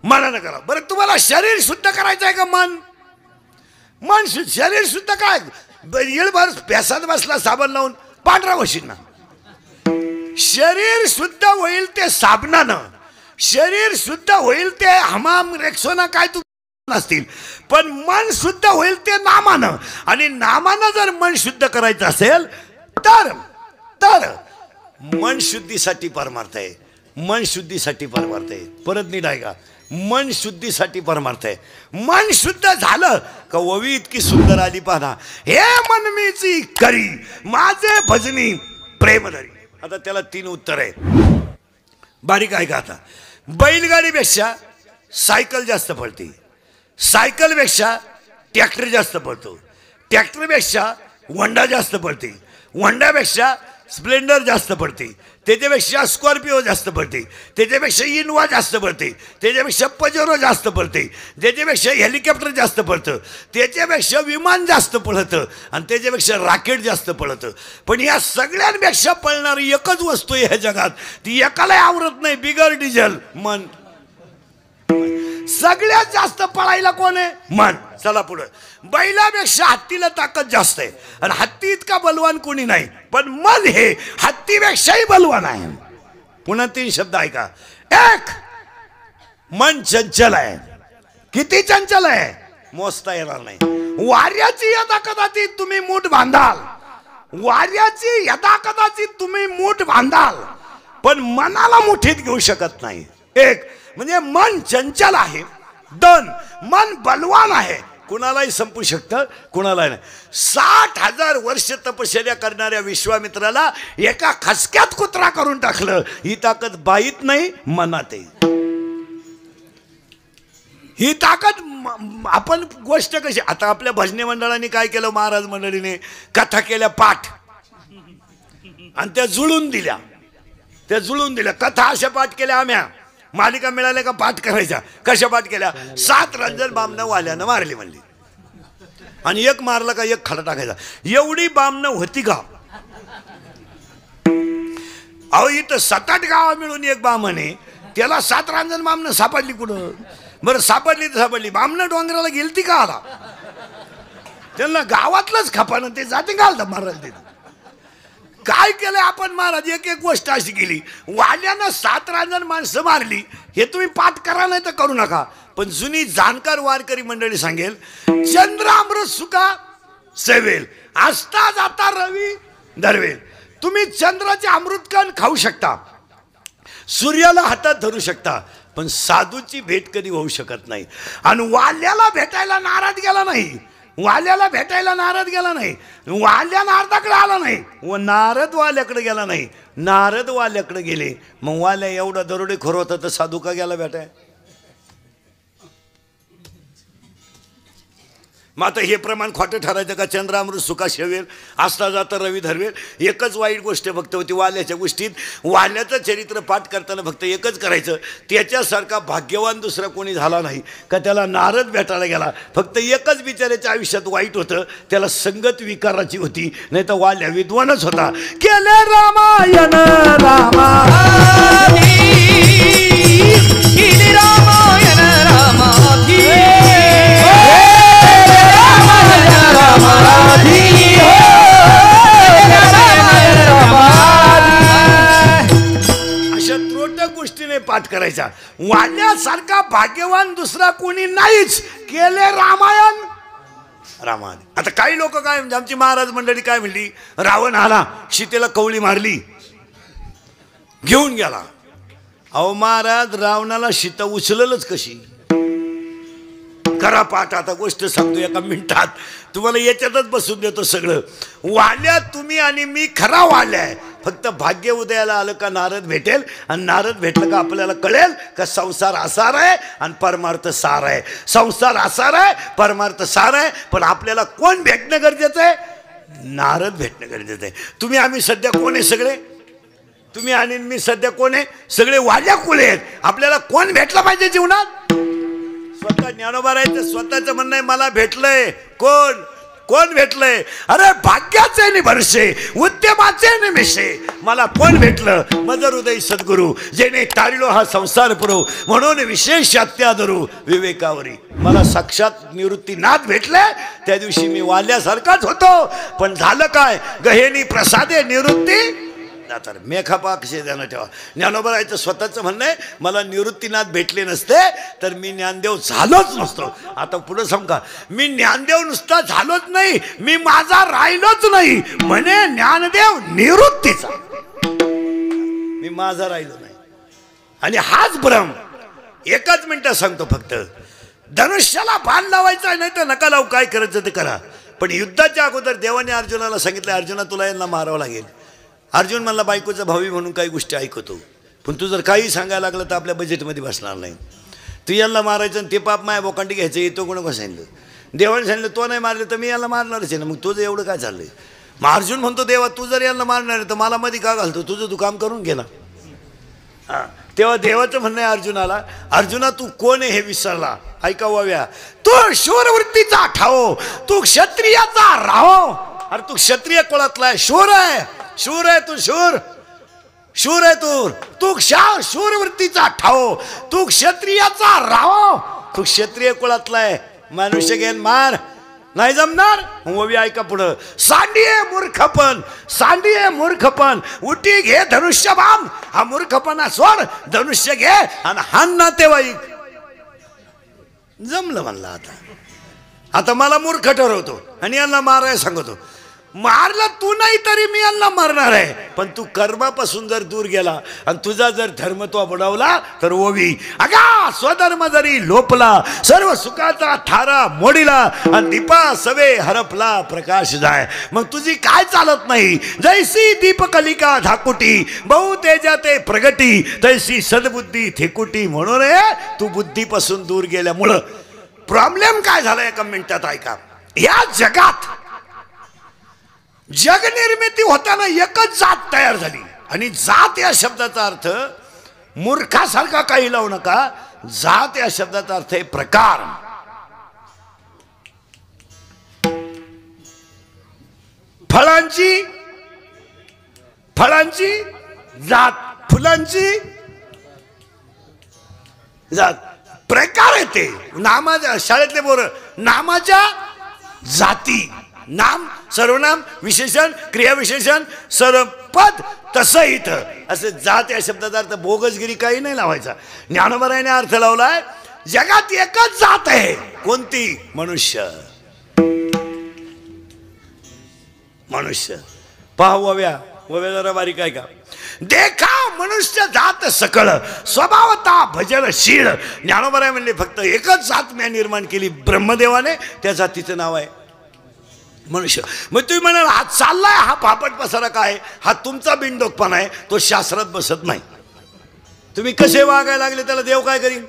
मनानं करा. बरं तुम्हाला शरीर शुद्ध करायचं आहे का मन? मन शरीर शुद्ध काय? येळभर प्यासात बसला साबण लावून पांढरा वशील ना. शरीर शुद्ध होईल ते साबणानं, शरीर शुद्ध होईल ते हमाम रेक्सोना काय तू नसतील, पण मन शुद्ध होईल ते नामानं. आणि नामानं जर मन शुद्ध करायचं असेल तर तर मन शुद्धीसाठी परमार्थ आहे. मन शुद्धीसाठी परमार्थ आहे. परत नीट आहे का? मन शुद्धीसाठी परमार्थ आहे. मन शुद्ध झालं का ओवी इतकी सुंदर आली पाहा. हे मन मीची करी माझे भजनी प्रेम धरी. आता त्याला 3 उत्तर आहे. बारीक आहे का? आता बैलगाडीपेक्षा सायकल जास्त पळते, सायकलपेक्षा ट्रॅक्टर जास्त पळतो, ट्रॅक्टरपेक्षा होंडा जास्त पळते, होंडापेक्षा स्प्लेंडर जास्त पडते, त्याच्यापेक्षा स्कॉर्पिओ जास्त पडते, त्याच्यापेक्षा इनोवा जास्त पडते, त्याच्यापेक्षा पजेरो जास्त पडते, त्याच्यापेक्षा हेलिकॉप्टर जास्त पडतं, त्याच्यापेक्षा विमान जास्त पळतं आणि त्याच्यापेक्षा रॉकेट जास्त पळतं. पण या सगळ्यांपेक्षा पळणारी एकच वस्तू आहे ह्या जगात, ती एकाला आवरत नाही, बिगर डिझेल मन. सगळ्यात जास्त पळायला कोण आहे? मन. चला पुढे. बैलापेक्षा हत्तीला ताकद जास्त आहे आणि हत्ती इतका बलवान कोणी नाही, पण मन हे हत्तीपेक्षाही बलवान आहे. पुन्हा 3 शब्द ऐका. एक, मन चंचल आहे. किती चंचल आहे? मोजता येणार नाही. वाऱ्याची यदा कदाचित तुम्ही मूठ बांधाल, वाऱ्याची यदा कदाचित तुम्ही मूठ बांधाल, पण मनाला मुठीत घेऊ शकत नाही. एक म्हणजे मन चंचल आहे. 2 मन बलवान आहे, कुणालाही संपू शकतं, कुणालाही नाही. 60,000 वर्ष तपश्चर्या करणाऱ्या विश्वामित्राला एका खसक्यात कुत्रा करून टाकलं. ही ताकद बाईत नाही, मनात आहे. ही ताकद आपण गोष्ट कशी. आता आपल्या भजनी मंडळाने काय केलं, महाराज मंडळीने कथा केल्या पाठ आणि त्या जुळून दिल्या. त्या जुळून दिल्या कथा अशा पाठ केल्या. आम्ही मालिका मिळाल्या का पाठ करायचा. कशा पाठ केल्या? 7 रंजन बामनं वाल्यानं मारली म्हणली आणि एक मारला का एक खाला टाकायचा. एवढी बामनं होती का? अहो इथं 7-8 गावा मिळून एक बामण आहे, त्याला 7 रंजन बामनं सापडली कुठं? बरं सापडली तर सापडली, बामनं डोंगराला गेलती का आला? त्यांना गावातलंच खपानं ते जाते घालतं महाराज. ते काय केलं आपण महाराज? एक एक गोष्ट अशी केली. वाल्यानं 7 रंजन माणसं मारली. हे तुम्ही पाठ करा नाही तर करू नका, पण जुनी जाणकार वारकरी मंडळी सांगेल, चंद्र अमृत सुका सेवेल, असता जाता रवी धरवेल. तुम्ही चंद्राचे अमृतकण खाऊ शकता, सूर्याला हातात धरू शकता, पण साधूची भेट कधी होऊ शकत नाही. आणि वाल्याला भेटायला नाराज गेला नाही, वाल्याला भेटायला नारद गेला नाही, वाल्या नारदाकडे आला नाही व नारद वाल्याकडे गेला नाही. नारद वाल्याकडे गेले, मग वाल्या एवढा दरोडेखोर होता तर साधू का गेला भेटाय? मग आता हे प्रमाण खोटं ठरायचं का? चंद्रामृत सुका शेवेल, असता जाता रवी धरवेल. एकच वाईट गोष्ट फक्त होती वाल्याच्या गोष्टीत. वाल्याचं चरित्र पाठ करताना फक्त एकच करायचं, त्याच्यासारखा भाग्यवान दुसरा कोणी झाला नाही का त्याला नारद भेटायला गेला. फक्त एकच बिचाऱ्याच्या आयुष्यात वाईट होतं, त्याला संगत विकाराची होती, नाही तर वाल्या विद्वानच होता. केले रामायण रामाधी, केले रामायण रामाधी, अशा त्रोटक गोष्टीने पाठ करायचा. वाल्यासारखा भाग्यवान दुसरा कोणी नाहीच. केले रामायण रामायण. आता काही लोक काय म्हणजे आमची महाराज मंडळी काय म्हणली, रावण आला सीतेला कवळी मारली घेऊन गेला. अहो महाराज, रावणाला सीता उचललच कशी? करा पाठ. आता गोष्ट सांगतो एका मिनिटात, तुम्हाला याच्यातच बसून देतो सगळं. वाल्या तुम्ही आणि मी खरा वाल्या आहे. फक्त भाग्य उदयाला आलं का नारद भेटेल, आणि नारद भेटलं का आपल्याला कळेल का संसार असार आहे आणि परमार्थ सार आहे. संसार असार आहे, परमार्थ सार आहे. पण आपल्याला कोण भेटणं गरजेचं आहे? नारद भेटणं गरजेचं आहे. तुम्ही आम्ही सध्या कोण आहे? सगळे तुम्ही आणि मी सध्या कोण आहे? सगळे वाल्या कुळे आहेत. आपल्याला कोण भेटलं पाहिजे जीवनात? स्वतः ज्ञानोबा राहायचं. स्वतःचं म्हणणं आहे मला भेटलंय कोण? कोण भेटलंय? अरे भाग्याचे निभरसे उद्यमाचे निमिषे मला कोण भेटलं? मज हृदय सद्गुरु जेणे तारिलो हा संसार पुरो म्हणून विशेष अत्यादरू विवेकावरी. मला साक्षात निवृत्तीनाथ भेटले. त्या दिवशी मी वाल्यासारखाच होतो. पण झालं काय? गहेनी प्रसादे निवृत्ती तर मेखापा कसे ध्यानात ठेवा. ज्ञानोबरायचं स्वतःचं म्हणणं आहे मला निवृत्तीनाथ भेटले नसते तर मी ज्ञानदेव झालोच नसतो. आता पुढे सांगा, मी ज्ञानदेव नुसता झालोच नाही, मी माझा राहिलोच नाही. म्हणे ज्ञानदेव निवृत्तीचा, मी माझा राहिलो नाही. आणि हाच भ्रम. एकच मिनिटात सांगतो फक्त. धनुष्याला बाण लावायचा आहे, नाही तर नका लावू, काय करायचं ते करा. पण युद्धाच्या अगोदर देवाने अर्जुनाला सांगितलं, अर्जुना तुला यांना मारावं लागेल. अर्जुन म्हणला बायकोचा भावी म्हणून काही गोष्टी ऐकतो, पण तू जर काही सांगायला लागलं तर आपल्या बजेटमध्ये बसणार नाही. तू यांना मारायचं आणि ते पाप माया बोकांडी घ्यायचं, येतो कोण कसं सांगितलं? देवाने सांगितलं तो नाही मारले तर मी याला मारणारच आहे ना. मग तुझं एवढं काय चाललंय? मग अर्जुन म्हणतो देवा तू जर यांना मारणार आहे तर मला मध्ये का घालतो? तुझं तू काम करून घे ना. हां, तेव्हा देवाचं म्हणणं आहे अर्जुनाला, अर्जुना तू कोण आहे हे विसरला. ऐका वाव्या, तू शूरवृत्तीचा ठाओ, तू क्षत्रियाचा राहो. अरे तू क्षत्रिय कुळातला आहे, शूर आहे, शूर आहे तू, शूर शूर आहे तू. तू शूरवृत्तीचा ठाओ, तू क्षत्रियाचा राहो, तू क्षत्रिय कुळातला आहे. मनुष्य घेन मार नाही जमणार. ओवी ऐका पुढं, सांडिये मूर्खपण, सांडिये मूर्खपण, उठी घे धनुष्यबाण. हा मूर्खपणा सोड, धनुष्य घे आणि हान नातेवाईक. जमलं म्हणलं. आता मला मूर्ख ठरवतो आणि यांना मारायला सांगतो. मारला तू नाही तरी मी यांना मारणार आहे. पण तू कर्मापासून जर दूर गेला आणि तुझा जर धर्मत्व बुडवला तर ओवी अगा स्वधर्म जरी लोपला, सर्व सुखाचा थारा मोडीला आणि दीपा सवे हरपला प्रकाश जाय. मग तुझी काय चालत नाही. जैसी दीपकलिका धाकुटी, बहु तेजा ते प्रगटी, तैसी सद्बुद्धी थेकुटी. म्हणून तू बुद्धीपासून दूर गेल्यामुळं प्रॉब्लेम काय झाला एका मिनिटात ऐका. या जगात जगनिर्मिती होताना एकच जात तयार झाली. आणि जात या शब्दाचा अर्थ मूर्खासारखा काही लावू नका. जात या शब्दाचा अर्थ आहे प्रकार. फळांची जात, फुलांची जात, प्रकार येते. नामाच्या शाळेतले बोर नामाच्या जाती, नाम सर्वनाम विशेषण क्रियाविशेषण सर्व पद. तसं इथं असं जात या शब्दाचा अर्थ बोगसगिरी काही नाही लावायचा. ज्ञानोबरायाने अर्थ लावलाय जगात एकच जात आहे. कोणती? मनुष्य. मनुष्य पहा वव्या जरा बारीक आहे का. देखा मनुष्य जात सकळ स्वभावता भजनशील. ज्ञानोबराय म्हणले फक्त एकच जात मी निर्माण केली ब्रह्मदेवाने, त्या जातीचं नाव आहे मनुष्य. मग तुम्ही म्हणाल हा चाललाय हा पापट पसारा काय? हा तुमचा बिनडोकपणा आहे, तो शास्त्रात बसत नाही. तुम्ही कसे वागायला लागले त्याला देव काय करीन?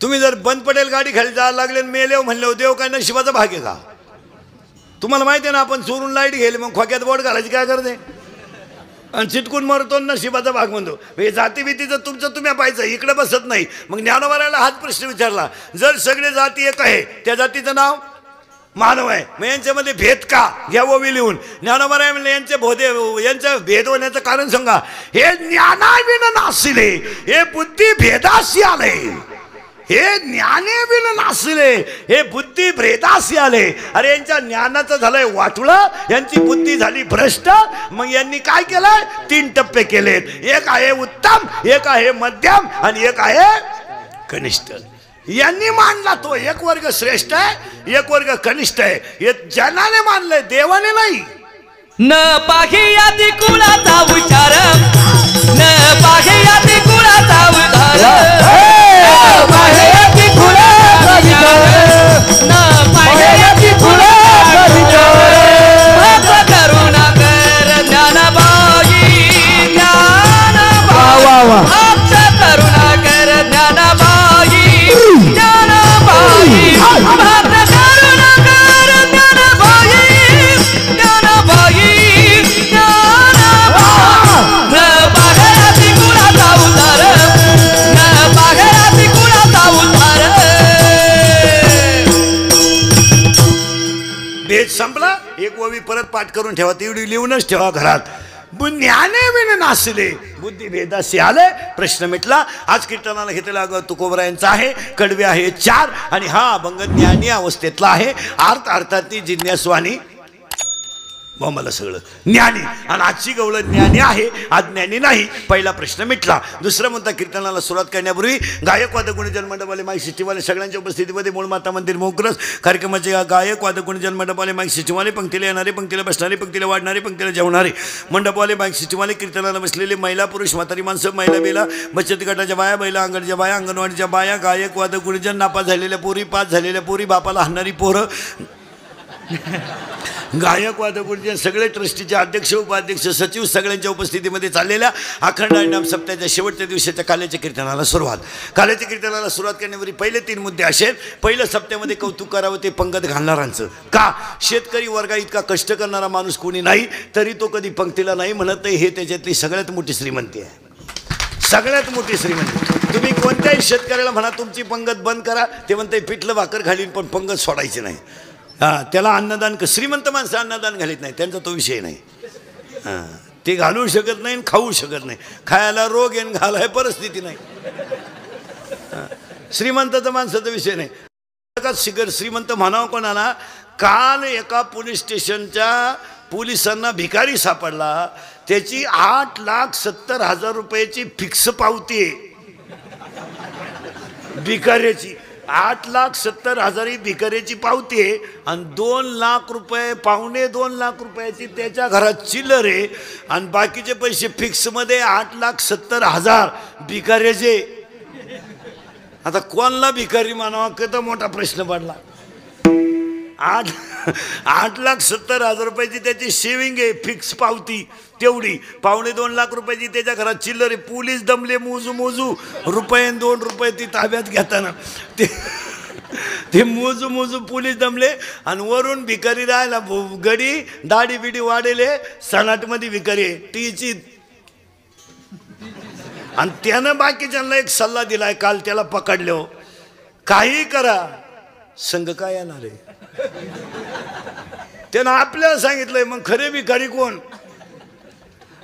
तुम्ही जर बंद पडेल गाडी खाली जायला लागले मेले म्हणले देव काय नशिबाचा भाग आहे का? तुम्हाला माहिती आहे ना आपण चोरून लाईट घेले मग खोक्यात बोट घालायची काय करते आणि चिटकून मरतो नशिबाचा भाग म्हणतो. हे जाती भीतीचं तुमचं तुम्ही पाहायचं, इकडे बसत नाही. मग ज्ञानोबरायाला हाच प्रश्न विचारला, जर सगळे जाती एक आहे त्या जातीचं नाव मानव आहे, मग यांच्यामध्ये भेद का? घ्या ओवी लिहून. ज्ञानोबराय म्हणले यांचं भेद होण्याचं कारण सांगा. हे ज्ञानाविन नासिले, हे बुद्धी भेदाशी आले. हे ज्ञानेविन नासिले, हे बुद्धी भेदाशी आले. अरे यांच्या ज्ञानाचं झालंय वाटुळं, यांची बुद्धी झाली भ्रष्ट. मग यांनी काय केलंय? 3 टप्पे केलेत. एक आहे उत्तम, एक आहे मध्यम आणि एक आहे कनिष्ठ. यांनी मानला तो एक वर्ग श्रेष्ठ आहे, एक वर्ग कनिष्ठ आहे. हे जनाने मानलंय, देवाने नाही. न पाहे यादी कुळाचा विचार, न पाहे यादी कुळाचा उद्धार, न पाहे यादी कुळाचा विचार, न पाहे यादी कुळाचा विचार. भक्त करुणा कर ज्ञानबाई, ज्ञानबाई. भक्त करुणा कर ज्ञानबाई, ज्ञानबाई. भक्त करुणा कर ज्ञानबाई, ज्ञानबाई, ज्ञानबाई. न पाहे यादी कुळाचा उद्धार, एक ओवी परत पाठ करून ठेवा, तेवढी लिहूनच ठेवा घरात. ज्ञाने विन नासले बुद्धी भेदासी आले. प्रश्न मिटला. आज कीर्तनाला घेतलेला तुकोबरायांचा आहे. कडवे आहे 4 आणि हा अभंग ज्ञानी अवस्थेतला आहे. अर्थात जिज्ञासवानी मला सगळं ज्ञानी. आणि आजची गवळ ज्ञानी आहे, अज्ञानी नाही. पहिला प्रश्न मिटला. दुसरं म्हणता कीर्तनाला सुरुवात करण्यापूर्वी गायक वादक गुणजन मंडपाले माईक सिस्टीमवाले सगळ्यांच्या उपस्थितीमध्ये मूळ माता मंदिर मोकरस कार्यक्रमाचे गायक वादक गुणजन मंडपाले माईक सिस्टीमवाले, पंक्तीला येणारे, पंक्तीला बसणारे, पंक्तीला वाढणारे, पंक्तीला जेवणारे मंडपवाले माईक सिस्टीमवाले, कीर्तनाला बसलेले महिला पुरुष म्हातारी माणसं, महिला बेला, बचत गटाच्या बाया, महिला अंगणच्या बाया, अंगणवाडीच्या बाया, गायक वादक गुणजन, नापास झालेल्या पोरी, पास झालेल्या पोरी, बापाला हाणणारी पोरं, गायक वादक सगळे ट्रस्टीचे अध्यक्ष, उपाध्यक्ष, सचिव सगळ्यांच्या उपस्थितीमध्ये चाललेल्या अखंड हरिनाम सप्ताहाच्या शेवटच्या दिवसाच्या काल्याच्या कीर्तनाला सुरुवात. काल्याच्या कीर्तनाला सुरुवात करण्यापूर्वी पहिले 3 मुद्दे असेल. पहिलं सप्त्यामध्ये कौतुक करावं ते पंगत घालणारांचं. का? शेतकरी वर्गा इतका कष्ट करणारा माणूस कोणी नाही, तरी तो कधी पंक्तीला नाही म्हणत नाही. हे त्याच्यातली सगळ्यात मोठी श्रीमंती आहे, सगळ्यात मोठी श्रीमंती. तुम्ही कोणत्याही शेतकऱ्याला म्हणा तुमची पंगत बंद करा, ते म्हणते पिठलं भाकर घालीन पण पंगत सोडायची नाही. हां, त्याला अन्नदान श्रीमंत माणसं अन्नदान घालीत नाही, त्यांचा तो विषय नाही. हां, ते घालू शकत नाही, खाऊ शकत नाही. खायला रोग येऊन घालाय परिस्थिती नाही. श्रीमंताचा माणसाचा विषय नाही. श्रीमंत म्हणावं कोणाला? काल एका पोलीस स्टेशनच्या पोलिसांना भिकारी सापडला, त्याची 8,70,000 रुपयाची फिक्स पावती आहे भिकाऱ्याची. 8,70,000 ही भिकाऱ्याची पावती आहे आणि 2 लाख रुपये, 2.25 लाख रुपयाची त्याच्या घरात चिल्लर आहे आणि बाकीचे पैसे फिक्समध्ये 8,70,000 भिकाऱ्याचे. आता कोणला भिकारी मानावा किती मोठा प्रश्न पडला. 8,70,000 रुपयाची त्याची सेविंग आहे, फिक्स पावती तेवढी. 2.25 लाख रुपयाची त्याच्या घरात चिल्लर आहे. पोलीस दमले मोजू रुपये 2 रुपये ती ताब्यात घेताना. ते मोजू पोलीस दमले आणि वरून भिकारी राहायला गडी दाढी बिडी वाढेले, सनाटमध्ये भिकारी आहे तीची. आणि त्यानं बाकीच्यांना एक सल्ला दिलाय काल त्याला पकडलो, काही करा संघ काय येणार आहे. त्यानं आपल्याला सांगितलंय मग खरे भिकारी कोण?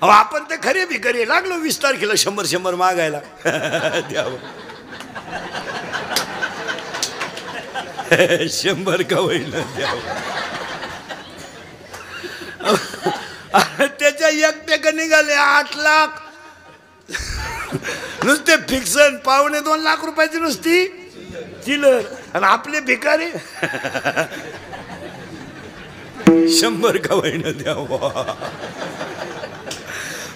आपण ते खरे भिकारी. लागलो 20 तारखेला 100 मागायला. द्यावं 100 का होईल द्यावं. त्याच्या एकट्याक निघाले 8 लाख नुसते फिक्सन. 2.25 लाख रुपयाची नुसती चिल्लर आणि आपले भिकारी 100 का होईना द्यावं.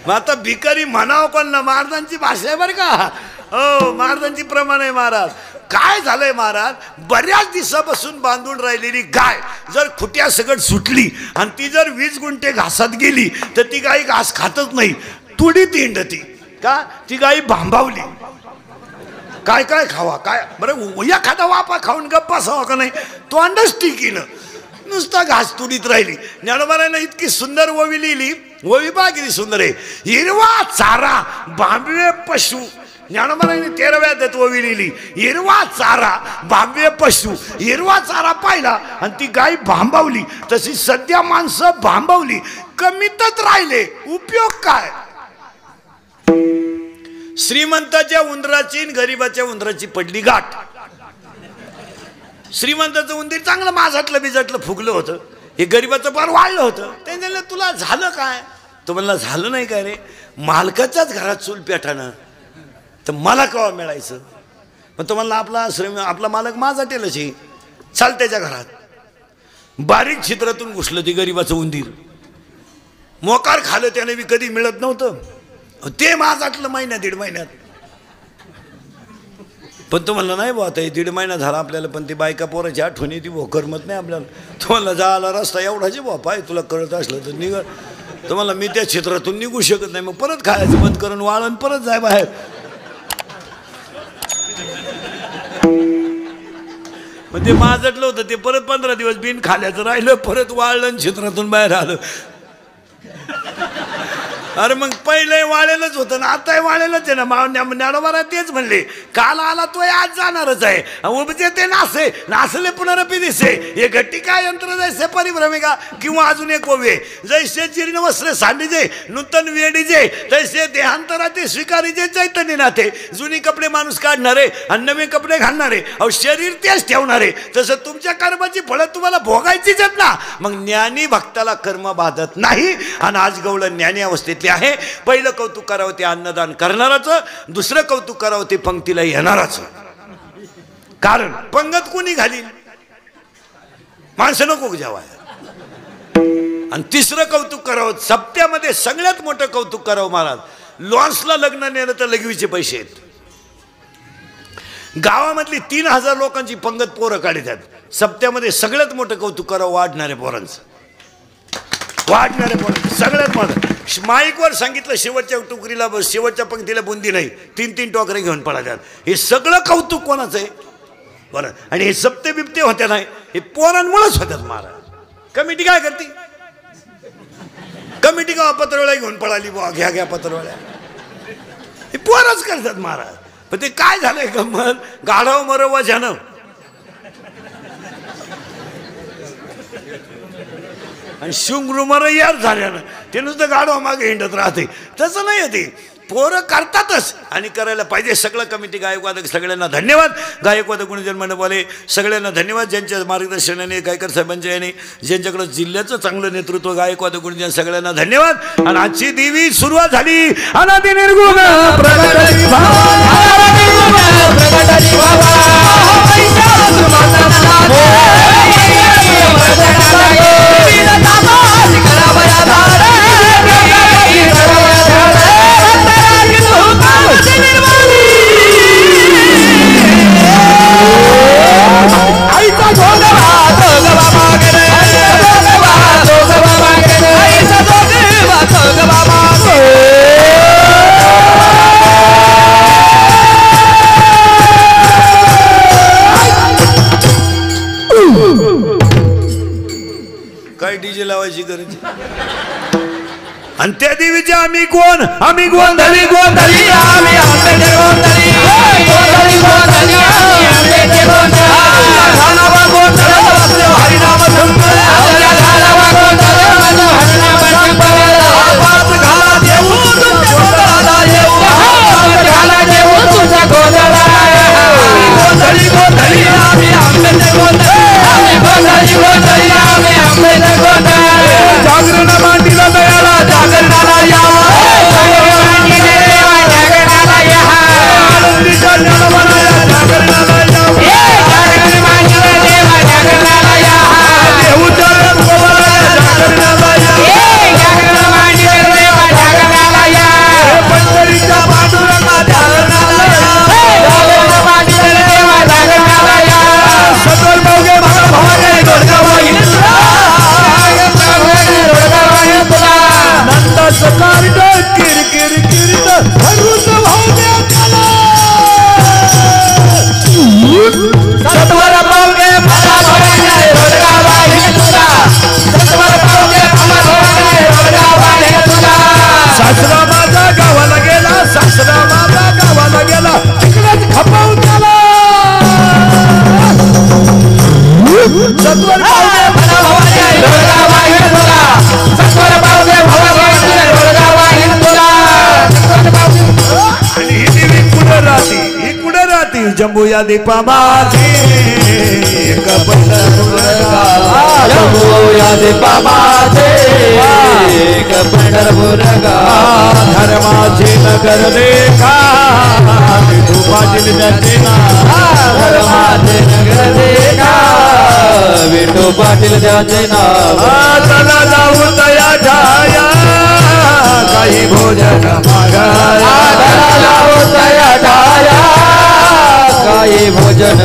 मग आता भिकारी म्हणावं पण ना. महाराजांची भाषा आहे बरं का. हो, महाराजांची प्रमाण आहे महाराज. काय झालंय महाराज, बऱ्याच दिवसापासून बांधून राहिलेली गाय जर खुट्या सगळं सुटली आणि ती जर 20 गुंठे घासात गेली तर ती गाय घास खातच नाही, तुडीत हिंडती. का? ती गाय भांबावली. काय काय खावा, काय बरं एखादा वापा खाऊन गप्प असावा का नाही, तो अंडच टिकीनं नुसता घास तुडीत राहिली. ज्ञानोबारायनं इतकी सुंदर ओवी लिहिली. ओवी पहा किती सुंदर आहे. हिरवा चारा बांबवे पशु. ज्ञानोबारायने 13व्या अध्यायात ओवी लिहिली. हिरवा चारा बांबवे पशु. हिरवा चारा पाहिला आणि ती गाय भांबावली. तशी सध्या माणसं भांबावली, कमीतच राहिले. उपयोग काय? श्रीमंताच्या उंदराची गरीबाच्या उंदराची पडली गाठ. श्रीमंताचं उंदीर चांगलं माझातलं बिजातलं फुगलं होतं, हे गरीबाचं फार वाढलं होतं. त्याने तुला झालं काय? तो म्हणला झालं नाही काय रे, मालकाच्याच घरात चूल पेटानं तर मला केव्हा मिळायचं. मग तो म्हणला आपला मालक माझाटेलच आहे, चाल त्याच्या घरात. बारीक छिद्रातून घुसलं ते गरीबाचं उंदीर. मोकार खालं त्याने बी कधी मिळत नव्हतं. ते माझाटलं महिन्यात 1.5 महिन्यात. पण तो म्हणला नाही बुवा आता 1.5 महिना झाला आपल्याला, पण ती बायका पोराची आठवण येते बुवा, करमत नाही आपल्याला. तो म्हणला जायला रस्ता एवढाच बुवा, पाय तुला कळत असलं तर निघ. तो म्हणला मी त्या क्षेत्रातून निघू शकत नाही. मग परत खायचं बंद करून वाळण परत जाय बाहेर. मग ते माझटलं होतं, ते परत 15 दिवस बिन खाल्याचं राहिलं, परत वाळलं क्षेत्रातून बाहेर आलं. अरे मग पहिले वाळेलच होतं ना, आता वाळेलच आहे ना. ज्ञानोबा तेच म्हणले, काल आला तो आज जाणारच आहे. उपजे ते नासे नासले पुनरपी दिसे, हे घटिका यंत्र जैसे परिभ्रमिका किंवा अजून एक ओवे, जैसे जीर्ण वस्त्र सांडीजे नूतन वेडीजे, तैसे देहांतराचे स्वीकारीजे चैतन्य नाते. जुनी कपडे माणूस काढणारे आणि नवे कपडे घालणारे, अहो शरीर तेच ठेवणारे. तसं तुमच्या कर्माची फळं तुम्हाला भोगायचीच आहेत ना. मग ज्ञानी भक्ताला कर्म बाधत नाही. आणि आज गवळण ज्ञानी अवस्थेतले आहे. पहिलं कौतुक करावं ते अन्नदान करणाराचं, दुसरं कौतुक करावं ते पंक्तीला येणाराचं. कारण पंगत कोणी घालील, माणसं नको जेवाय. आणि तिसरं कौतुक करावं, सप्त्यामध्ये सगळ्यात मोठं कौतुक करावं महाराज, लॉन्सला लग्न नेलं तर लघवीचे पैसे आहेत. गावामधली 3000 लोकांची पंगत पोरं काढतात. सप्त्यामध्ये सगळ्यात मोठं कौतुक करावं वाढणाऱ्या पोरांचं. वाढणाऱ्या पोरांचं सगळ्यात मोठं. माईकवर सांगितलं शेवटच्या टुकरीला, शेवटच्या पंक्तीला बुंदी नाही, 3-3 टोकरे घेऊन पळतात. हे सगळं कौतुक कोणाचं आहे बरं. आणि हे सप्ते बिप्ते होत्या नाही, हे पोरांमुळेच होत्यात महाराज. कमिटी काय करते, कमिटी का पत्रवळ्या घेऊन पळाली, बुवा घ्या घ्या पत्रवळ्या, हे पोरच करतात महाराज. पण ते काय झालंय गंमत, गाढव मरवा ज्यानं आणि शुंगरुमर यार झाल्यानं ते नुसतं गाढवा मागे हिंडत राहते. तसं नाही आहे, ते पोरं करतातच आणि करायला पाहिजे. सगळं कमिटी गायकवादक सगळ्यांना धन्यवाद. गायकवादक गुणजन मंडळवाले सगळ्यांना धन्यवाद, ज्यांच्या मार्गदर्शनाने गायकर साहेबांच्या याने, ज्यांच्याकडे जिल्ह्याचं चांगलं नेतृत्व गायकवादक गुणजन सगळ्यांना धन्यवाद. आणि आजची देवी सुरुवात झाली. अनादि निर्गुण काय डीजे लावायची गरज. आणि त्या देवीचे आम्ही कोण, आम्ही गोंधळी गोंधळी आम्ही आंबेडकर गोंधळी गोंधळी गोंधळी आम्ही आंबेडकर गोंधळी झालावा गोंधळ हरिनाम संपल झालावा गोंधळ हरिनाम संपल आवाज घाला देऊ तुझ्या गोंधळाला येऊ आवाज घाला देऊ तुझ्या गोंधळाला गोंधळी गोंधळी आम्ही आंबेडकर गोंधळी आम्ही गोंधळी गोंधळी आम्ही आंबेडकर गोंधळी. जागरण मांडीला दयाला जागरणाला यावा जागरणाला यावा जागरणाला जंबूया दीपा माझे एक पंढरपूरगा जंबूया दीपा माझे एक पंढरपूरगा धर्माचे नगर देखा विठू पाटील जाते ना धर्माचे नगर देखा विठू पाटील जाते ना चला जाऊ तया छाया काही भोजन मागाया चला जाऊ तया छाया काही भोजन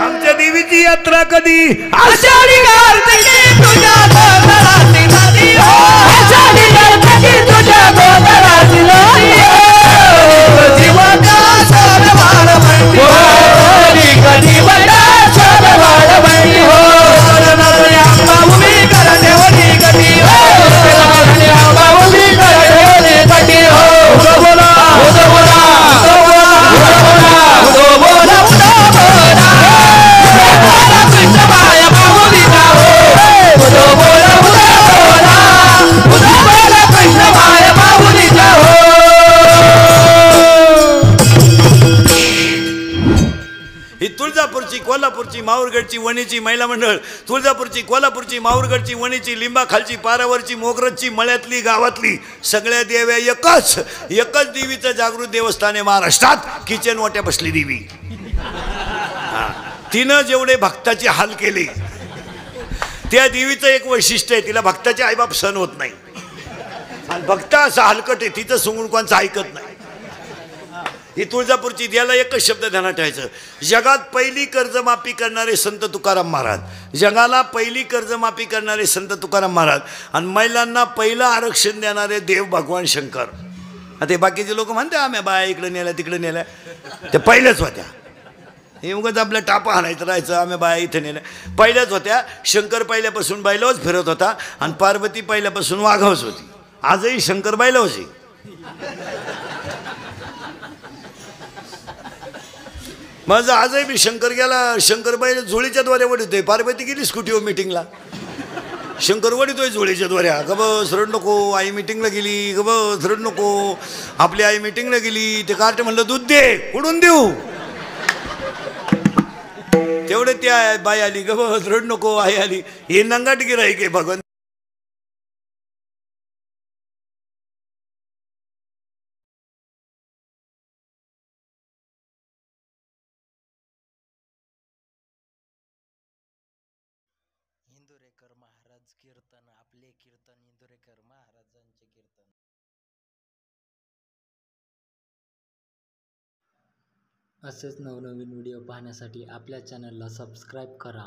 आमच्या देवीची यात्रा कधी आषाढी कार्तिकी तुझ्या गोंधळाची नदी आषाढी कार्तिकी तुझ्या गोंधळाची नदी ही तुळजापूरची, कोल्हापूरची, माहूरगडची, वणीची महिला मंडळ, तुळजापूरची, कोल्हापूरची, माहूरगडची, वणीची, लिंबाखालची, पारावरची, मोगरजची, मळ्यातली, गावातली सगळ्या देव्या एकच देवीचं जागृत देवस्थान आहे महाराष्ट्रात. किचन वाट्या बसली देवी. तिनं जेवढे भक्ताचे हाल केले त्या देवीचं एक वैशिष्ट्य आहे, तिला भक्ताचे आईबाप सहन होत नाही. आणि भक्त असं हलकट आहे, तिचं सुंगून कोणचं ऐकत नाही. ही तुळजापूरची. द्यायला एकच शब्द ध्यानात ठेवायचं, जगात पहिली कर्जमाफी करणारे संत तुकाराम महाराज, जगाला पहिली कर्जमाफी करणारे संत तुकाराम महाराज, आणि महिलांना पहिलं आरक्षण देणारे देव भगवान शंकर. आता बाकीचे लोक म्हणते आम्ही बाया इकडे नेल्या तिकडे नेल्या, ते पहिल्याच होत्या. हे उगाच आपल्या टापा हाणायचं राहायचं आम्ही बाया इथे नेल्या, पहिल्याच होत्या. शंकर पहिल्यापासून बैलावच फिरत होता आणि पार्वती पहिल्यापासून वाघावच होती. आजही शंकर बैलावच आहे. माझं आजही मी शंकर गेला, शंकर बैल झोळीच्या द्वारे वडितोय. पार्वती गेली स्कूटीवर मिटिंगला, शंकर वडितोय झोळीच्या द्वाऱ्या. ग बस रड नको, आई मिटिंगला गेली. ग बस रड नको, आपली आई मिटिंगला गेली. ते कार्ट म्हणलं दूध दे, कुठून देऊ. तेवढे त्या बाई आली. ग बस रड नको, आई आली. हे नंगाट गिराईक आहे भगवान. इंदुरेकर महाराज कीर्तन, आपले कीर्तन, इंदुरेकर महाराजांचे कीर्तन. असेच नवनवीन व्हिडिओ पाहण्यासाठी आपल्या चॅनलला सबस्क्राईब करा.